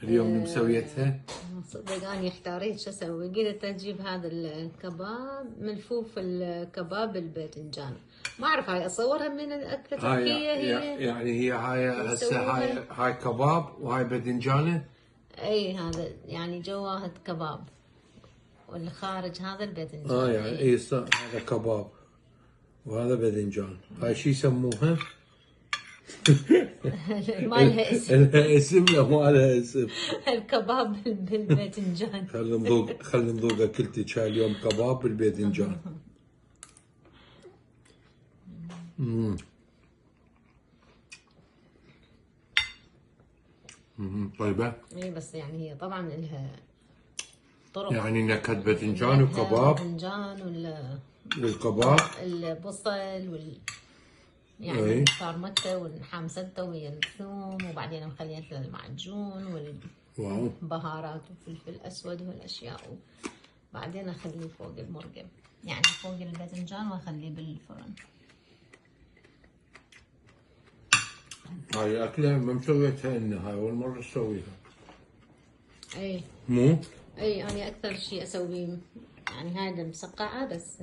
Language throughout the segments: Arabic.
اليوم مسويتها. صدق اني احتاريت شو اسوي، قلت اجيب هذا الكباب ملفوف الكباب بالباذنجان. ما اعرف هاي اصورها من اكله تركيه هي. يعني هي هاي هسه هاي كباب وهاي باذنجانه. اي هذا يعني جواها كباب والخارج هذا الباذنجان. يعني هذا كباب وهذا باذنجان. هاي شو يسموها؟ ما لها اسم. لها اسم؟ لا ما لها اسم. الكباب بالباذنجان. خلينا نذوق اكلتك هاي اليوم، كباب بالباذنجان. طيبة. اي بس يعني هي طبعا لها طرق، يعني نكهة باذنجان وكباب. باذنجان والكباب البصل يعني فرمته وحامسته ويا الثوم، وبعدين مخليت له المعجون والبهارات وفلفل اسود وهالاشياء، وبعدين اخليه فوق المرقم، يعني فوق الباذنجان واخليه بالفرن. هاي أكلة ما مسويتها إنها، هاي أول مرة أسويها. اي مو؟ اي انا اكثر شيء اسويه يعني هذا مسقعه، بس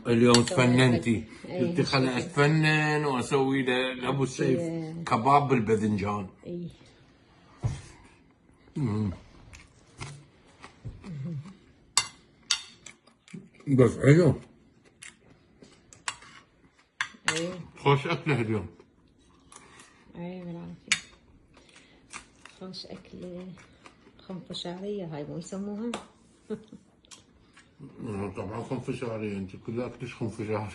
اليوم تفننتي. قلتي خليني اتفنن واسوي لابو سيف كباب بالباذنجان. اي بس حلو. اي خوش اكله اليوم. اي بالعافيه. خوش اكله خنفشاريه هاي مو يسموها. طبعا خنفشاري، انت كلها اكلش خنفشاري.